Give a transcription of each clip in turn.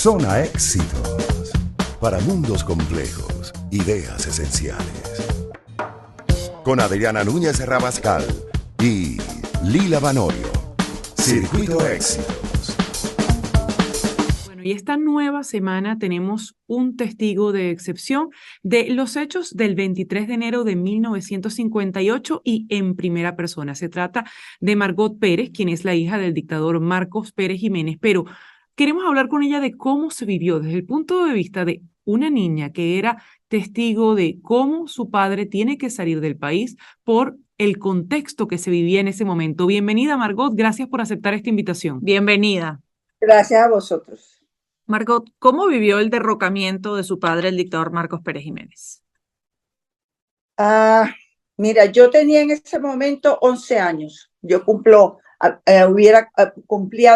Zona Éxitos. Para mundos complejos, ideas esenciales. Con Adriana Núñez Rabascal y Lila Vanorio. Circuito Éxitos. Bueno, y esta nueva semana tenemos un testigo de excepción de los hechos del 23 de enero de 1958 y en primera persona. Se trata de Margot Pérez, quien es la hija del dictador Marcos Pérez Jiménez, pero queremos hablar con ella de cómo se vivió desde el punto de vista de una niña que era testigo de cómo su padre tiene que salir del país por el contexto que se vivía en ese momento. Bienvenida, Margot, gracias por aceptar esta invitación. Bienvenida. Gracias a vosotros. Margot, ¿cómo vivió el derrocamiento de su padre, el dictador Marcos Pérez Jiménez? Mira, yo tenía en ese momento 11 años. Yo cumplía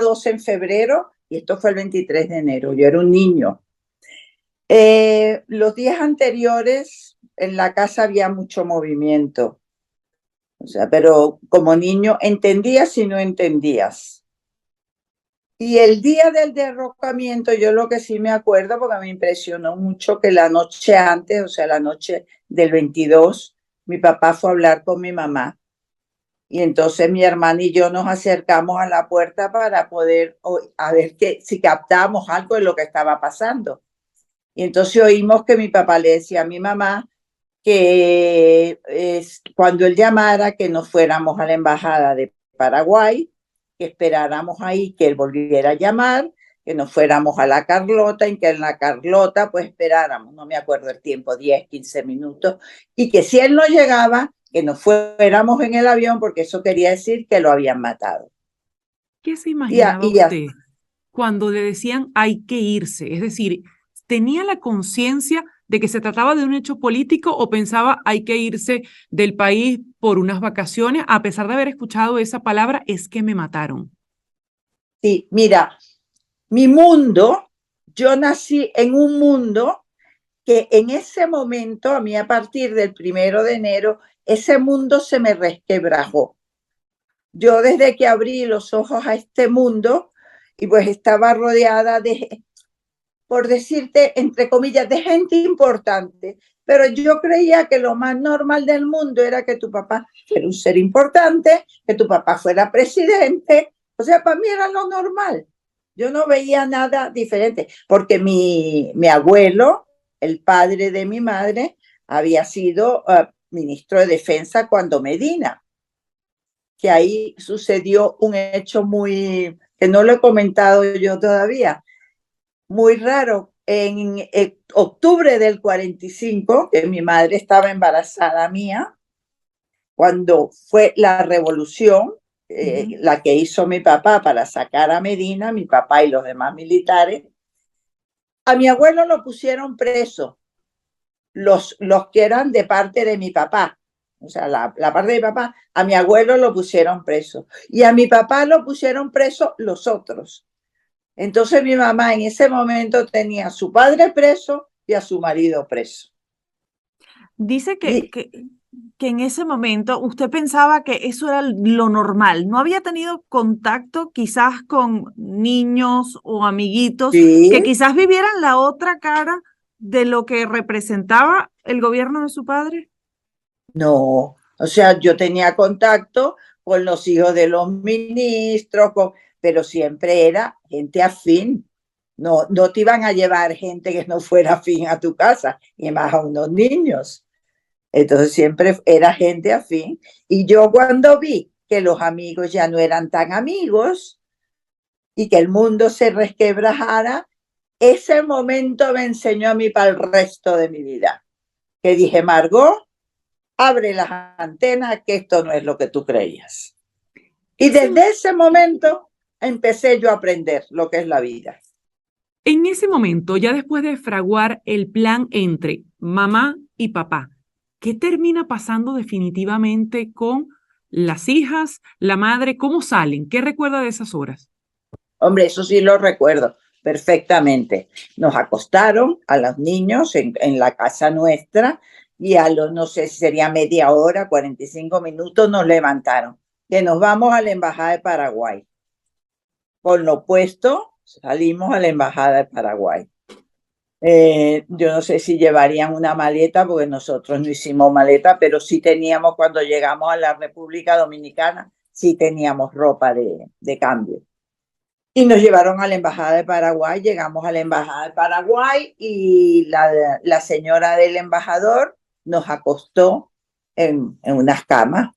12 en febrero y esto fue el 23 de enero. Yo era un niño. Los días anteriores en la casa había mucho movimiento. O sea, pero como niño entendías y no entendías. Y el día del derrocamiento, yo lo que sí me acuerdo, porque me impresionó mucho que la noche antes, o sea, la noche del 22, mi papá fue a hablar con mi mamá. Y entonces mi hermana y yo nos acercamos a la puerta para poder a ver si captábamos algo de lo que estaba pasando. Y entonces oímos que mi papá le decía a mi mamá que cuando él llamara, que nos fuéramos a la embajada de Paraguay, que esperáramos ahí que él volviera a llamar, que nos fuéramos a la Carlota, y que en la Carlota pues esperáramos, no me acuerdo el tiempo, 10, 15 minutos, y que si él no llegaba, que nos fuéramos en el avión, porque eso quería decir que lo habían matado. ¿Qué se imaginaba usted cuando le decían hay que irse? Es decir, ¿tenía la conciencia de que se trataba de un hecho político o pensaba hay que irse del país por unas vacaciones? A pesar de haber escuchado esa palabra, es que me mataron. Sí, mira, mi mundo, yo nací en un mundo que en ese momento, a mí a partir del 1 de enero, ese mundo se me resquebrajó. Yo desde que abrí los ojos a este mundo, y pues estaba rodeada de, por decirte, entre comillas, de gente importante, pero yo creía que lo más normal del mundo era que tu papá fuera un ser importante, que tu papá fuera presidente, o sea, para mí era lo normal. Yo no veía nada diferente, porque mi abuelo, el padre de mi madre, había sido ministro de Defensa cuando Medina, que ahí sucedió un hecho que no lo he comentado yo todavía, muy raro. En octubre del 45, que mi madre estaba embarazada mía, cuando fue la revolución, la que hizo mi papá para sacar a Medina, mi papá y los demás militares, a mi abuelo lo pusieron preso, los que eran de parte de mi papá. O sea, la parte de mi papá, a mi abuelo lo pusieron preso. Y a mi papá lo pusieron preso los otros. Entonces mi mamá en ese momento tenía a su padre preso y a su marido preso. Dice que en ese momento usted pensaba que eso era lo normal. ¿No había tenido contacto quizás con niños o amiguitos que quizás vivieran la otra cara de lo que representaba el gobierno de su padre? No, o sea, yo tenía contacto con los hijos de los ministros, pero siempre era gente afín. No te iban a llevar gente que no fuera afín a tu casa, y más a unos niños. Entonces siempre era gente afín. Y yo cuando vi que los amigos ya no eran tan amigos y que el mundo se resquebrajara, ese momento me enseñó a mí para el resto de mi vida. Que dije, Margot, abre las antenas, que esto no es lo que tú creías. Y desde ese momento empecé yo a aprender lo que es la vida. En ese momento, ya después de fraguar el plan entre mamá y papá, ¿qué termina pasando definitivamente con las hijas, la madre? ¿Cómo salen? ¿Qué recuerda de esas horas? Hombre, eso sí lo recuerdo perfectamente. Nos acostaron a los niños en la casa nuestra y a los, no sé si sería media hora, 45 minutos, nos levantaron. Que nos vamos a la embajada de Paraguay. Con lo puesto, salimos a la Embajada de Paraguay. Yo no sé si llevarían una maleta, porque nosotros no hicimos maleta, pero sí teníamos, cuando llegamos a la República Dominicana, sí teníamos ropa de cambio. Y nos llevaron a la Embajada de Paraguay, llegamos a la Embajada de Paraguay y la señora del embajador nos acostó en unas camas.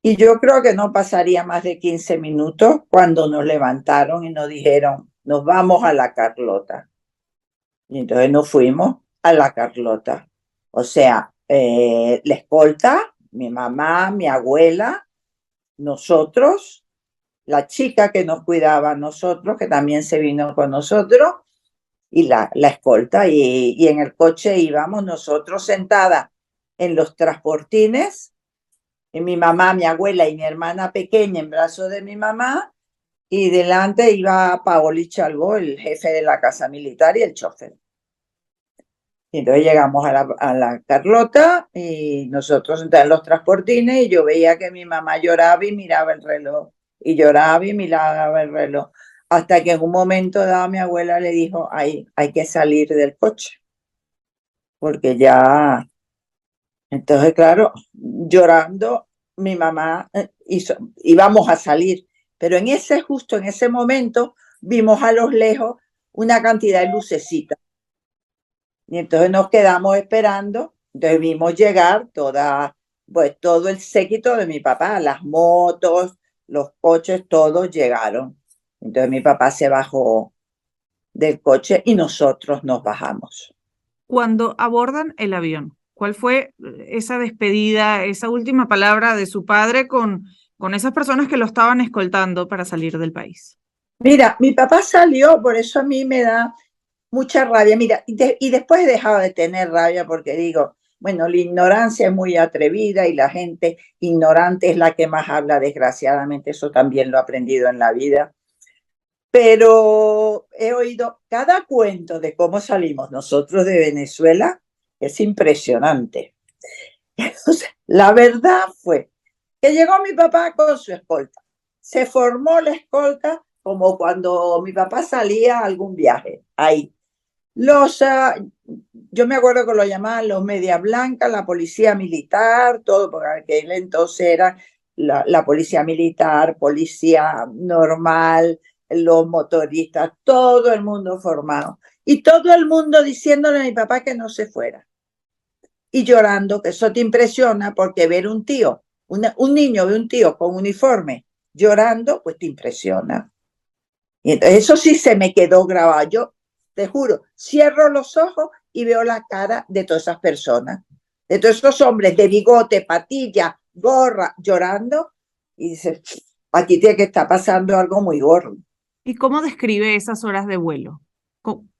Y yo creo que no pasaría más de 15 minutos cuando nos levantaron y nos dijeron, nos vamos a la Carlota. Y entonces nos fuimos a la Carlota. O sea, la escolta, mi mamá, mi abuela, nosotros, la chica que nos cuidaba a nosotros, que también se vino con nosotros, y la escolta. Y en el coche íbamos nosotros sentadas en los transportines, y mi mamá, mi abuela y mi hermana pequeña en brazos de mi mamá, y delante iba Paoli Chalbó, el jefe de la Casa Militar y el chofer. Y entonces llegamos a la Carlota y nosotros entramos en los transportines y yo veía que mi mamá lloraba y miraba el reloj. Y lloraba y miraba el reloj. Hasta que en un momento dado mi abuela le dijo, hay que salir del coche. Porque ya... Entonces, claro, llorando, mi mamá íbamos a salir. Pero justo en ese momento, vimos a lo lejos una cantidad de lucecitas. Y entonces nos quedamos esperando, entonces vimos llegar pues todo el séquito de mi papá, las motos, los coches, todos llegaron. Entonces mi papá se bajó del coche y nosotros nos bajamos. Cuando abordan el avión, ¿cuál fue esa despedida, esa última palabra de su padre con esas personas que lo estaban escoltando para salir del país? Mira, mi papá salió, por eso a mí me da mucha rabia. Mira, y después he dejado de tener rabia porque digo, bueno, la ignorancia es muy atrevida y la gente ignorante es la que más habla, desgraciadamente, eso también lo he aprendido en la vida. Pero he oído cada cuento de cómo salimos nosotros de Venezuela, es impresionante. Entonces, la verdad fue que llegó mi papá con su escolta. Se formó la escolta como cuando mi papá salía a algún viaje, ahí. Yo me acuerdo que lo llamaban los media blancas, la policía militar, todo, porque aquel entonces era la policía militar, policía normal, los motoristas, todo el mundo formado. Y todo el mundo diciéndole a mi papá que no se fuera. Y llorando, que eso te impresiona, porque ver un niño ve un tío con uniforme llorando, pues te impresiona. Y entonces eso sí se me quedó grabado. Yo te juro, cierro los ojos y veo la cara de todas esas personas, de todos esos hombres de bigote, patilla, gorra, llorando, y dices, aquí tiene que estar pasando algo muy gordo. ¿Y cómo describe esas horas de vuelo?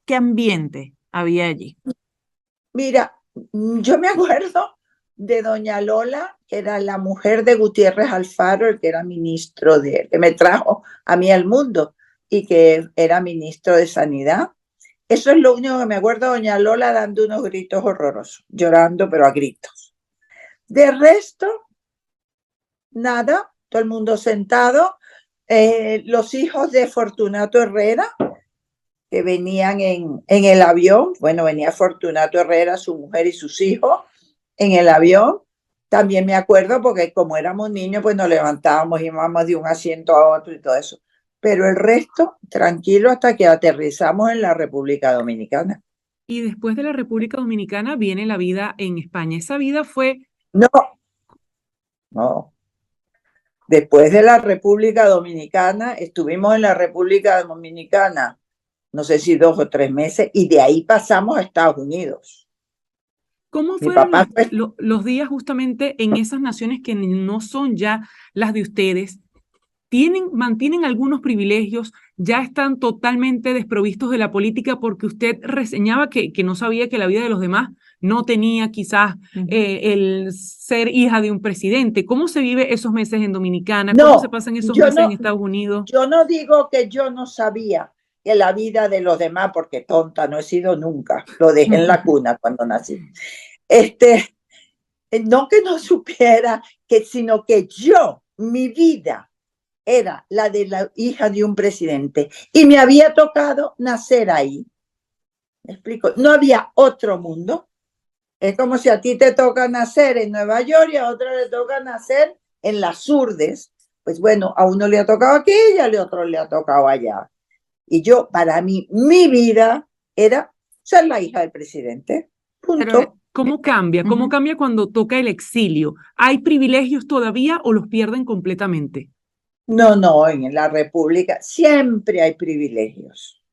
¿Qué ambiente había allí? Mira, yo me acuerdo de doña Lola, que era la mujer de Gutiérrez Alfaro, el que era ministro que me trajo a mí al mundo y que era ministro de Sanidad. Eso es lo único que me acuerdo, doña Lola dando unos gritos horrorosos, llorando, pero a gritos. De resto, nada, todo el mundo sentado. Los hijos de Fortunato Herrera, que venían en el avión, bueno, venía Fortunato Herrera, su mujer y sus hijos en el avión. También me acuerdo porque como éramos niños, pues nos levantábamos y íbamos de un asiento a otro y todo eso. Pero el resto, tranquilo hasta que aterrizamos en la República Dominicana. Y después de la República Dominicana viene la vida en España. ¿Esa vida fue...? No. Después de la República Dominicana, estuvimos en la República Dominicana, no sé si 2 o 3 meses, y de ahí pasamos a Estados Unidos. ¿Cómo fueron los días justamente en esas naciones que no son ya las de ustedes? ¿Mantienen algunos privilegios? ¿Ya están totalmente desprovistos de la política? Porque usted reseñaba que no sabía que la vida de los demás no tenía quizás el ser hija de un presidente. ¿Cómo se vive esos meses en Dominicana? ¿Cómo se pasan esos meses en Estados Unidos? Yo no digo que yo no sabía que la vida de los demás, porque tonta no he sido nunca, lo dejé en la cuna cuando nací. No que no supiera, sino que mi vida era la de la hija de un presidente y me había tocado nacer ahí. ¿Me explico? No había otro mundo. Es como si a ti te toca nacer en Nueva York y a otro le toca nacer en las Urdes. Pues bueno, a uno le ha tocado aquí y al otro le ha tocado allá. Y yo, para mí, mi vida era ser la hija del presidente. Pero, Punto. ¿cómo cambia? ¿Cómo cambia cuando toca el exilio? ¿Hay privilegios todavía o los pierden completamente? No, no, en la República siempre hay privilegios.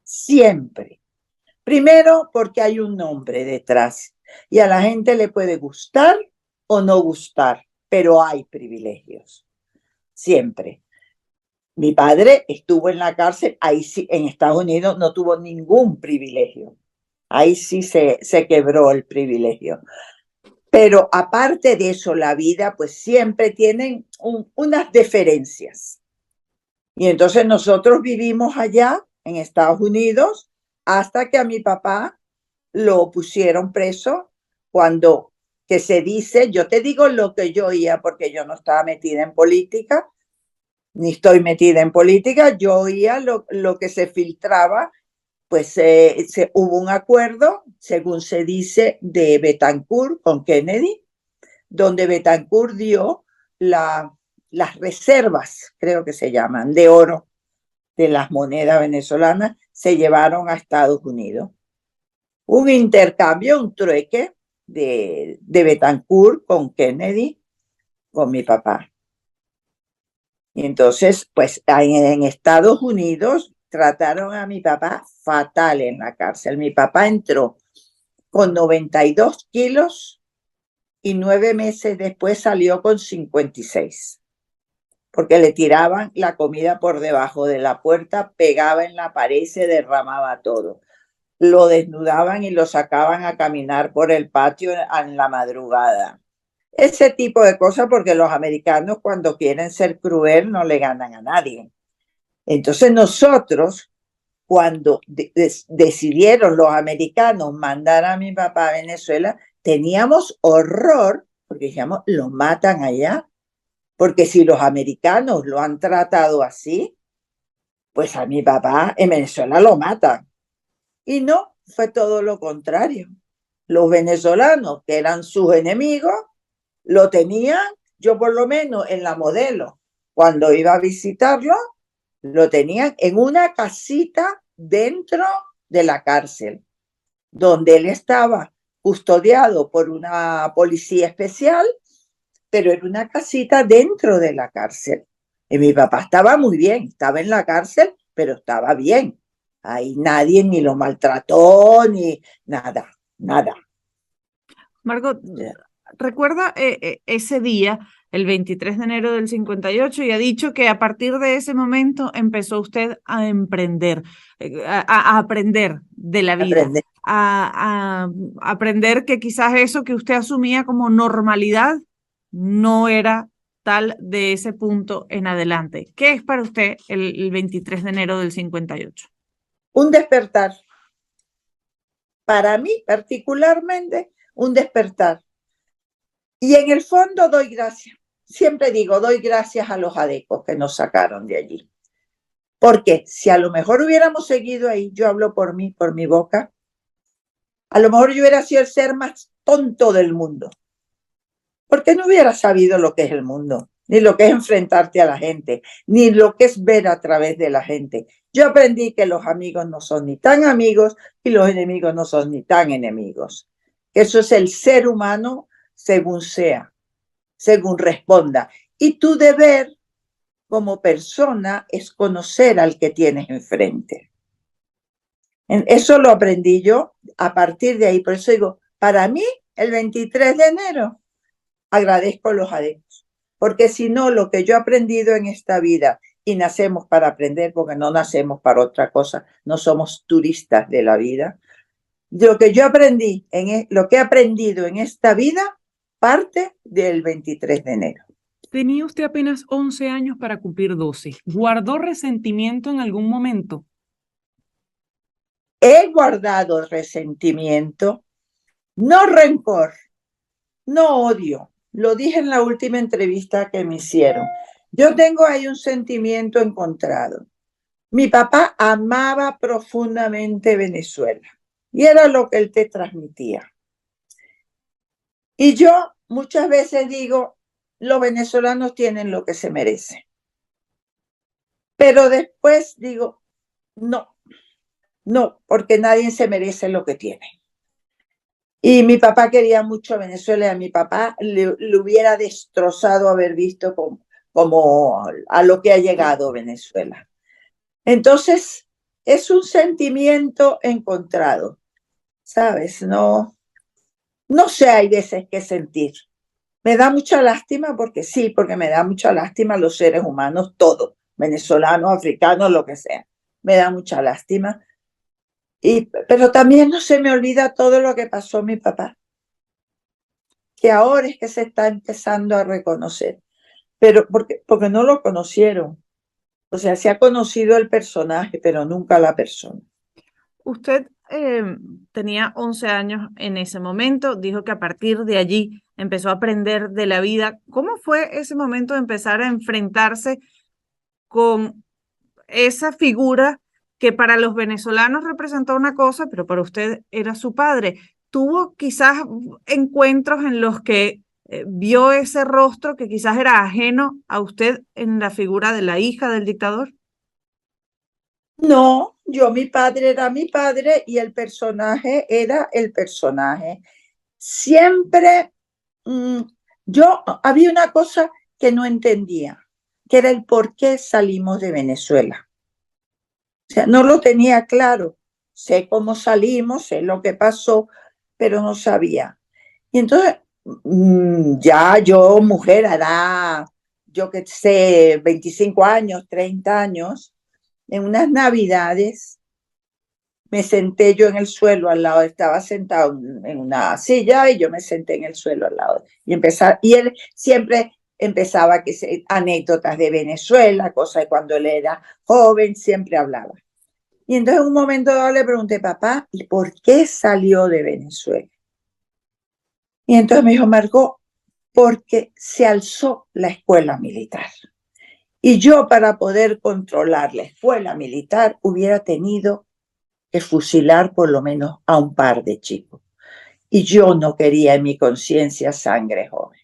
Siempre. Primero, porque hay un nombre detrás y a la gente le puede gustar o no gustar, pero hay privilegios. Siempre. Mi padre estuvo en la cárcel, ahí sí, en Estados Unidos no tuvo ningún privilegio. Ahí sí se quebró el privilegio. Pero aparte de eso, la vida, pues siempre tienen unas diferencias. Y entonces nosotros vivimos allá en Estados Unidos hasta que a mi papá lo pusieron preso cuando, que se dice, yo te digo lo que yo oía porque yo no estaba metida en política, ni estoy metida en política, yo oía lo que se filtraba, pues hubo un acuerdo, según se dice, de Betancourt con Kennedy, donde Betancourt dio las reservas, creo que se llaman, de oro de las monedas venezolanas, se llevaron a Estados Unidos. Un intercambio, un trueque de Betancourt con Kennedy, con mi papá. Y entonces, pues en Estados Unidos trataron a mi papá fatal en la cárcel. Mi papá entró con 92 kilos y 9 meses después salió con 56, porque le tiraban la comida por debajo de la puerta, pegaba en la pared y se derramaba todo. Lo desnudaban y lo sacaban a caminar por el patio en la madrugada. Ese tipo de cosas, porque los americanos cuando quieren ser cruel no le ganan a nadie. Entonces nosotros, cuando decidieron los americanos mandar a mi papá a Venezuela, teníamos horror, porque decíamos, lo matan allá. Porque si los americanos lo han tratado así, pues a mi papá en Venezuela lo matan. Y no, fue todo lo contrario. Los venezolanos, que eran sus enemigos, lo tenían, yo por lo menos en la Modelo, cuando iba a visitarlo, lo tenían en una casita dentro de la cárcel, donde él estaba custodiado por una policía especial, pero era una casita dentro de la cárcel. Y mi papá estaba muy bien, estaba en la cárcel, pero estaba bien. Ahí nadie ni lo maltrató, ni nada, nada. Margot, recuerda ese día, el 23 de enero del 58, y ha dicho que a partir de ese momento empezó usted a emprender, a aprender de la vida, a aprender que quizás eso que usted asumía como normalidad no era tal de ese punto en adelante. ¿Qué es para usted el 23 de enero del 58? Un despertar. Para mí, particularmente, un despertar. Y en el fondo doy gracias. Siempre digo, doy gracias a los adecos que nos sacaron de allí. Porque si a lo mejor hubiéramos seguido ahí, yo hablo por mí, por mi boca, a lo mejor yo hubiera sido el ser más tonto del mundo. Porque no hubiera sabido lo que es el mundo, ni lo que es enfrentarte a la gente, ni lo que es ver a través de la gente. Yo aprendí que los amigos no son ni tan amigos y los enemigos no son ni tan enemigos. Eso es el ser humano según sea, según responda. Y tu deber como persona es conocer al que tienes enfrente. Eso lo aprendí yo a partir de ahí. Por eso digo, para mí, el 23 de enero, agradezco los adeptos. Porque si no, lo que yo he aprendido en esta vida, y nacemos para aprender, porque no nacemos para otra cosa, no somos turistas de la vida, lo que yo aprendí, lo que he aprendido en esta vida, parte del 23 de enero. Tenía usted apenas 11 años para cumplir 12. ¿Guardó resentimiento en algún momento? He guardado resentimiento, no rencor, no odio. Lo dije en la última entrevista que me hicieron. Yo tengo ahí un sentimiento encontrado. Mi papá amaba profundamente Venezuela y era lo que él te transmitía. Y yo muchas veces digo, los venezolanos tienen lo que se merecen. Pero después digo, no, no, porque nadie se merece lo que tiene. Y mi papá quería mucho a Venezuela y a mi papá le hubiera destrozado haber visto como a lo que ha llegado Venezuela. Entonces, es un sentimiento encontrado, ¿sabes? No, no sé, hay veces que sentir. Me da mucha lástima porque sí, porque me da mucha lástima los seres humanos, todos, venezolanos, africanos, lo que sea. Me da mucha lástima. Pero también no se me olvida todo lo que pasó a mi papá, que ahora es que se está empezando a reconocer, pero porque no lo conocieron. O sea, se ha conocido el personaje, pero nunca la persona. Usted tenía 11 años en ese momento, dijo que a partir de allí empezó a aprender de la vida. ¿Cómo fue ese momento de empezar a enfrentarse con esa figura que para los venezolanos representó una cosa, pero para usted era su padre? ¿Tuvo quizás encuentros en los que vio ese rostro que quizás era ajeno a usted en la figura de la hija del dictador? No, mi padre era mi padre y el personaje era el personaje. Siempre yo había una cosa que no entendía, que era el por qué salimos de Venezuela. O sea, no lo tenía claro. Sé cómo salimos, sé lo que pasó, pero no sabía. Y entonces, ya yo, mujer, hará, yo que sé, 25 años, 30 años, en unas navidades, me senté yo en el suelo al lado, estaba sentado en una silla y yo me senté en el suelo al lado. Y él siempre empezaba anécdotas de Venezuela, cosas de cuando él era joven, siempre hablaba. Y entonces en un momento dado le pregunté, papá, ¿y por qué salió de Venezuela? Y entonces me dijo, Margot, porque se alzó la escuela militar. Y yo, para poder controlar la escuela militar, hubiera tenido que fusilar por lo menos a un par de chicos. Y yo no quería en mi conciencia sangre joven.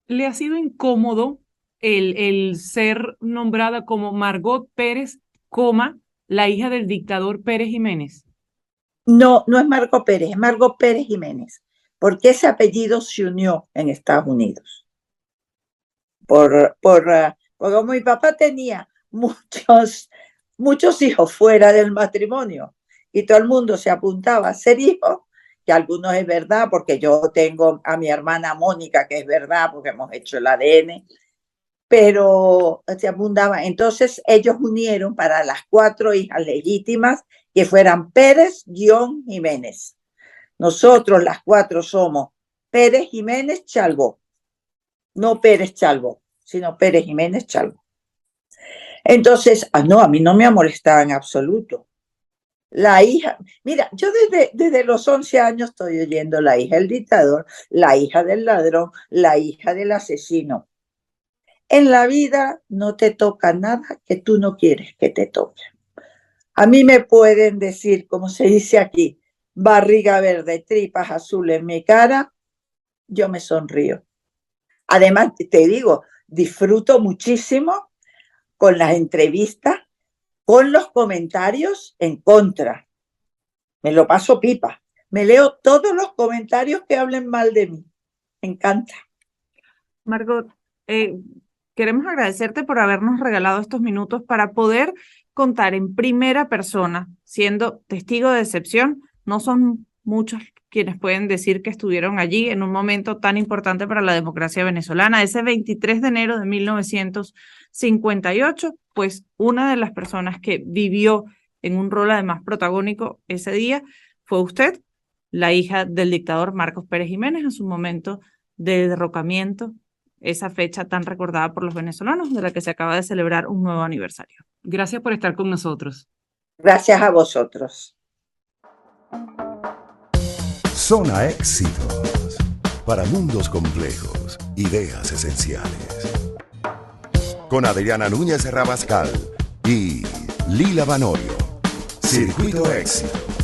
¿Le ha sido incómodo el ser nombrada como Margot Pérez, la hija del dictador Pérez Jiménez? No, no es Margot Pérez, es Margot Pérez Jiménez, porque ese apellido se unió en Estados Unidos. Porque como mi papá tenía muchos hijos fuera del matrimonio y todo el mundo se apuntaba a ser hijo, que algunos es verdad, porque yo tengo a mi hermana Mónica, que es verdad, porque hemos hecho el ADN, pero se apuntaba. Entonces ellos unieron para las 4 hijas legítimas que fueran Pérez-Jiménez. Nosotros las 4 somos Pérez Jiménez Chalbó, no Pérez Chalbó, sino Pérez Jiménez Chalbó. Entonces, no, a mí no me ha molestado en absoluto. La hija, mira, yo desde los 11 años estoy oyendo la hija del dictador, la hija del ladrón, la hija del asesino. En la vida no te toca nada que tú no quieres que te toque. A mí me pueden decir, como se dice aquí, barriga verde, tripas azules en mi cara, yo me sonrío. Además, te digo, disfruto muchísimo con las entrevistas, con los comentarios en contra. Me lo paso pipa. Me leo todos los comentarios que hablen mal de mí. Me encanta. Margot, queremos agradecerte por habernos regalado estos minutos para poder contar en primera persona, siendo testigo de excepción. No son muchos quienes pueden decir que estuvieron allí en un momento tan importante para la democracia venezolana. Ese 23 de enero de 1958, pues una de las personas que vivió en un rol además protagónico ese día fue usted, la hija del dictador Marcos Pérez Jiménez, en su momento de derrocamiento, esa fecha tan recordada por los venezolanos, de la que se acaba de celebrar un nuevo aniversario. Gracias por estar con nosotros. Gracias a vosotros. Zona Éxitos. Para mundos complejos, ideas esenciales. con Adriana Núñez Rabascal y Lila Vanorio. Circuito Éxito.